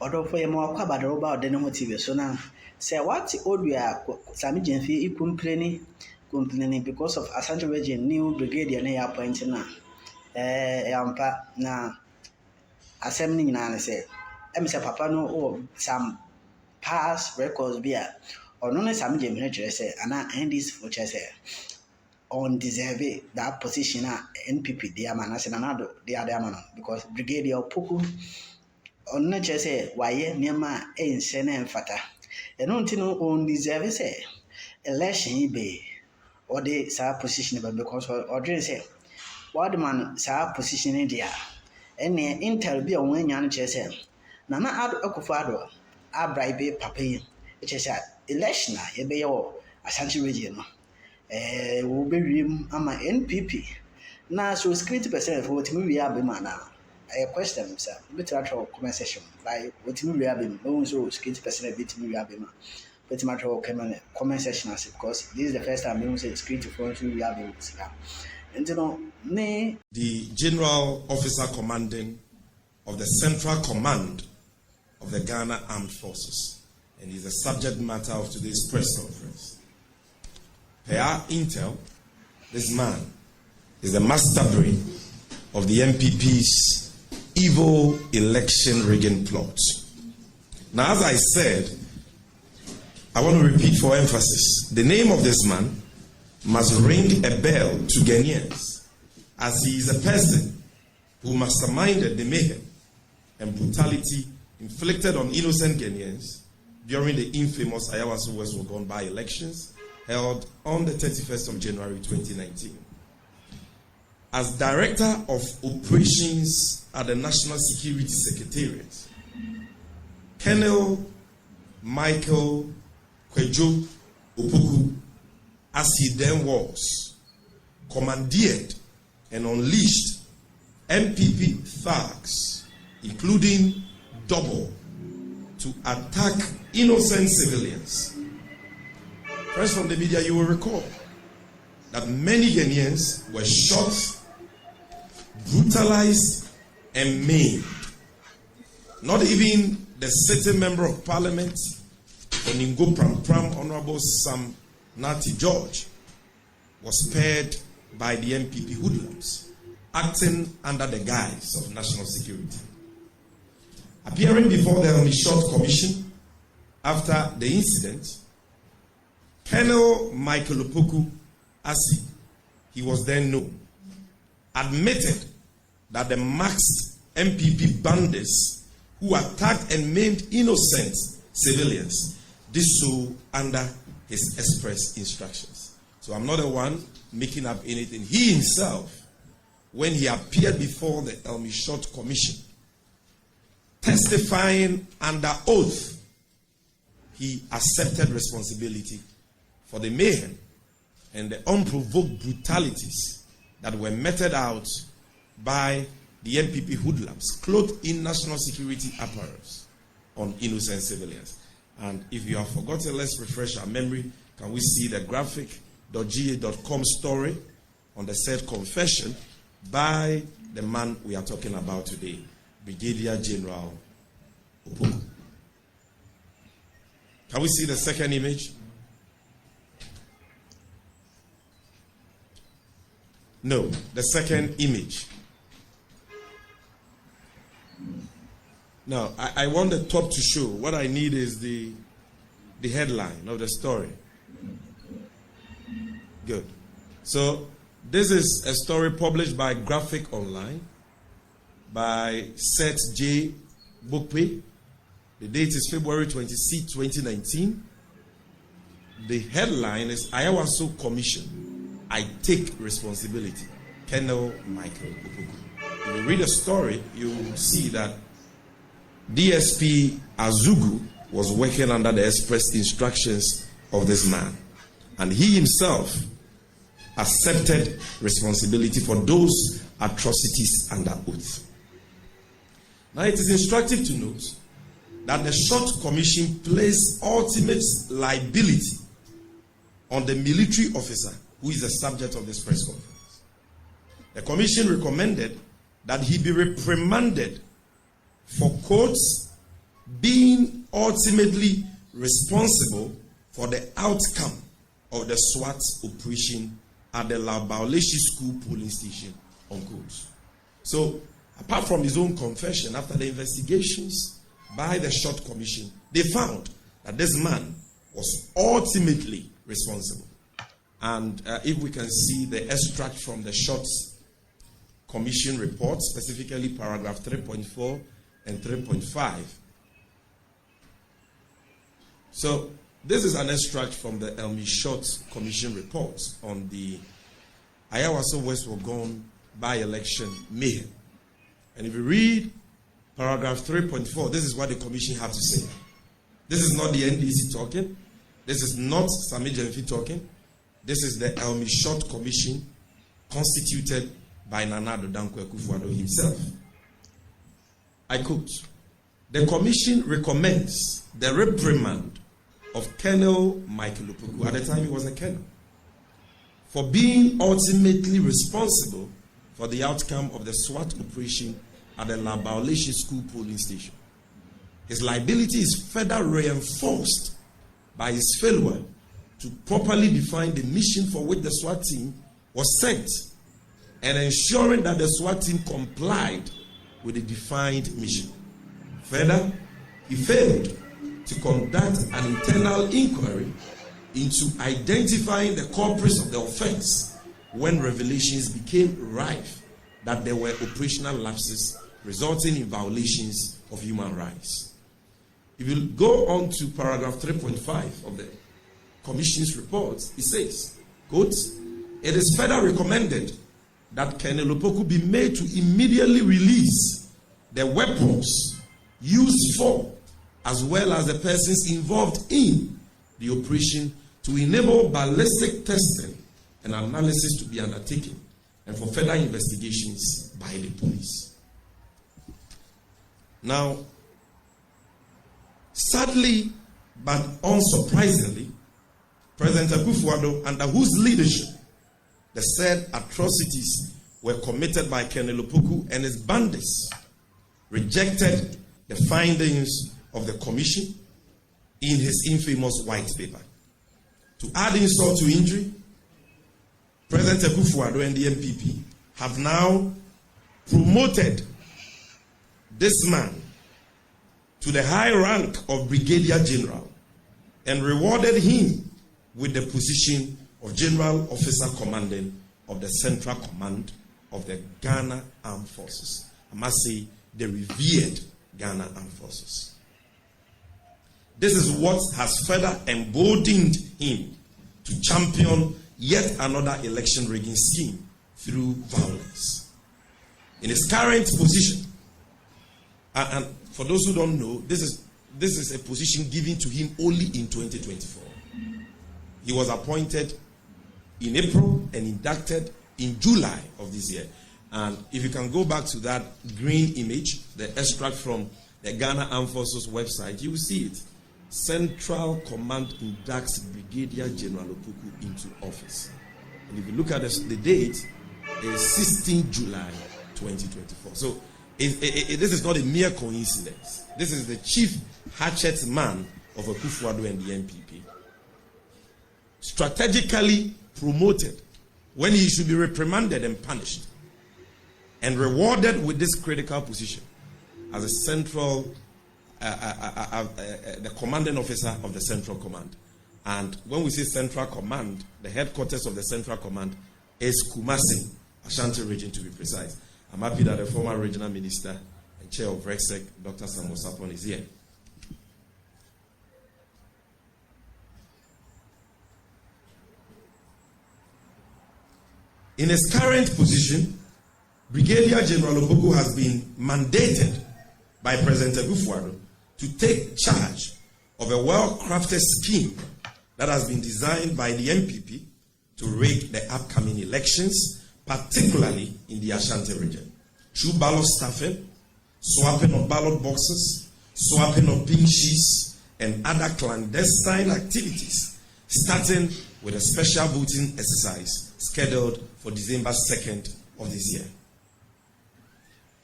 Although for your more about the robot than what TV. So now, say what old we are Sammy Gyamfi complaining because of Asante Region new brigadier near appointing now. Ampa na asɛm no nyinaa ne sɛ sɛ papa no wɔ some past records bi a ɔno ne Sammy Gyamfi no kyerɛ sɛ anaa NDC fo kyerɛ sɛ undeserve that position a NPP de ama na sɛ nanado de ade ama no because brigadier Opoku ɔno ne kyerɛ sɛ wayɛ nneɛma a ɛnhyɛ ne mfata ɛno nti no undeserve sɛ election yi bɛyɛ ɔde saa position ba because ɔdwene sɛ wɔde ma no saa position no deɛ ɛnɛ intel bi a wɔn anya no kyerɛ sɛ Nana Addo Akufo-Addo abribe papa yi kyerɛ sɛ election a yɛbɛyɛ wɔ Ashanti region no wɔbɛwiem ama NPP na so security percent for wɔtumi wie abɛma na ɛyɛ question sɛ wobɛtumi atwerɛ comment section like wɔtumi wie abɛma wɔn nso security percent bɛtumi wie abɛma bɛtumi atwerɛ comment section ase because this is the first time we say security for nso wie abɛma sika. The General Officer Commanding of the Central Command of the Ghana Armed Forces, and is the subject matter of today's press conference. Per our intel, this man is the master brain of the MPP's evil election rigging plot. Now, as I said, I want to repeat for emphasis, the name of this man must ring a bell to Ghanaians, as he is a person who masterminded the mayhem and brutality inflicted on innocent Ghanaians during the infamous Ayawaso West Wuogon by-elections held on the 31st of January 2019. As Director of Operations at the National Security Secretariat, Colonel Michael Kwejo Opoku, as he then was, commandeered and unleashed MPP thugs, including Double, to attack innocent civilians. Friends from the media, you will recall that many Ghanaians were shot, brutalized, and maimed. Not even the sitting member of parliament, Oningo Pram, Honorable Sam Nati George, was spared by the MPP hoodlums, acting under the guise of national security. Appearing before the Only-Shot Commission after the incident, Colonel Michael Opoku, as he was then known, admitted that the masked MPP bandits who attacked and maimed innocent civilians did so under his express instructions. So I'm not the one making up anything. He himself, when he appeared before the Only-Shot Commission, testifying under oath, he accepted responsibility for the mayhem and the unprovoked brutalities that were meted out by the MPP hoodlums clothed in national security apparels on innocent civilians. And if you have forgotten, let's refresh our memory. Can we see the graphic.ga.com story on the said confession by the man we are talking about today, Brigadier General Opoku? Can we see the second image? No, the second image. Now, I want the top to show. What I need is the headline of the story. Good. So, this is a story published by Graphic Online by Seth J. Bokpe. The date is February 26, 2019. The headline is Ayawaso Commission, I Take Responsibility. Colonel Michael Opoku. If you read the story, you will see that DSP Azugu was working under the express instructions of this man. And he himself accepted responsibility for those atrocities under oath. Now it is instructive to note that the Short Commission placed ultimate liability on the military officer who is the subject of this press conference. The commission recommended that he be reprimanded for, quotes, being ultimately responsible for the outcome of the SWAT operation at the Labaoleshi School polling station, unquote. So, apart from his own confession, after the investigations by the Short Commission, they found that this man was ultimately responsible. And if we can see the extract from the Short Commission report, specifically paragraph 3.4 and 3.5. So, this is an extract from the Elmi Short Commission report on the Ayawaso West Wogon by-election mayhem. And if you read paragraph 3.4, this is what the commission have to say. This is not the NDC talking. This is not Sammy Gyamfi talking. This is the Elmi Short Commission constituted by Nana Addo Dankwa Akufo-Addo himself. I quote, "The commission recommends the reprimand of Colonel Michael Opoku," at the time he was a colonel, "for being ultimately responsible for the outcome of the SWAT operation at the Labaoleshi School polling station. His liability is further reinforced by his failure to properly define the mission for which the SWAT team was sent and ensuring that the SWAT team complied with the defined mission. Further, he failed to conduct an internal inquiry into identifying the culprits of the offense when revelations became rife that there were operational lapses resulting in violations of human rights." If you go on to paragraph 3.5 of the Commission's report, it says, quote, "It is further recommended that Colonel Opoku be made to immediately release the weapons used for, as well as the persons involved in the operation, to enable ballistic testing and analysis to be undertaken, and for further investigations by the police." Now, sadly but unsurprisingly, President Akufo-Addo, under whose leadership the said atrocities were committed by Colonel Opoku and his bandits, rejected the findings of the commission in his infamous white paper. To add insult to injury, President Akufo-Addo and the MPP have now promoted this man to the high rank of Brigadier General and rewarded him with the position of General Officer Commanding of the Central Command of the Ghana Armed Forces. I must say, the revered Ghana Armed Forces. This is what has further emboldened him to champion yet another election rigging scheme through violence. In his current position, and for those who don't know, this is a position given to him only in 2024. He was appointed in April and inducted in July of this year. And if you can go back to that green image, the extract from the Ghana Armed Forces website, you will see it. Central Command inducts Brigadier General Opoku into office. And if you look at the date, it's 16 July 2024. So this is not a mere coincidence. This is the chief hatchet man of Akufo-Addo and the MPP. Strategically promoted when he should be reprimanded and punished, and rewarded with this critical position as a central, the commanding officer of the Central Command. And when we say Central Command, the headquarters of the Central Command is Kumasi, Ashanti region to be precise. I'm happy that the former regional minister and chair of REXEC, Dr. Samuel Sapon, is here. In his current position, Brigadier General Opoku has been mandated by President Akufo-Addo to take charge of a well-crafted scheme that has been designed by the MPP to rig the upcoming elections, particularly in the Ashanti region. Through ballot stuffing, swapping of ballot boxes, swapping of pink sheets, and other clandestine activities, starting with a special voting exercise scheduled for December 2nd of this year.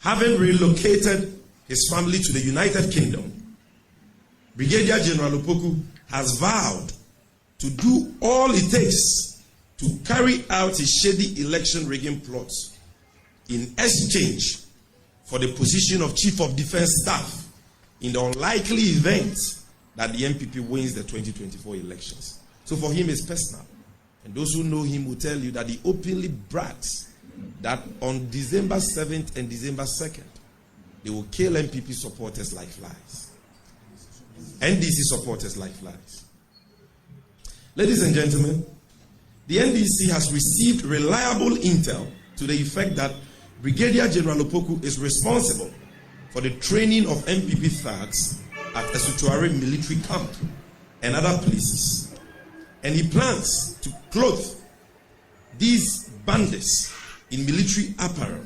Having relocated his family to the United Kingdom, Brigadier General Opoku has vowed to do all it takes to carry out his shady election rigging plots in exchange for the position of Chief of Defense Staff in the unlikely event that the MPP wins the 2024 elections. So for him, it's personal. And those who know him will tell you that he openly brags that on December 7th and December 2nd, they will kill MPP supporters like flies. NDC supporters like flies. Ladies and gentlemen, the NDC has received reliable intel to the effect that Brigadier General Opoku is responsible for the training of MPP thugs at Esutuare military camp and other places. And he plans to clothe these bandits in military apparel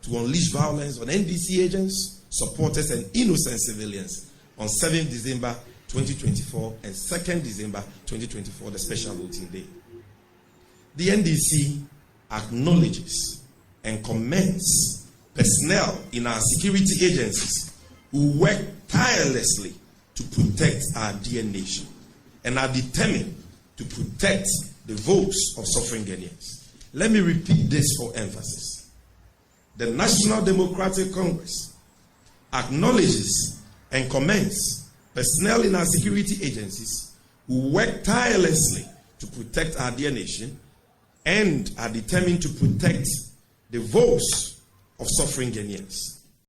to unleash violence on NDC agents, supporters, and innocent civilians on 7th December 2024 and 2nd December 2024, the special voting day. The NDC acknowledges and commends personnel in our security agencies who work tirelessly to protect our dear nation and are determined to protect the votes of suffering Ghanaians. Let me repeat this for emphasis. The National Democratic Congress acknowledges and commends personnel in our security agencies who work tirelessly to protect our dear nation and are determined to protect the votes of suffering Ghanaians.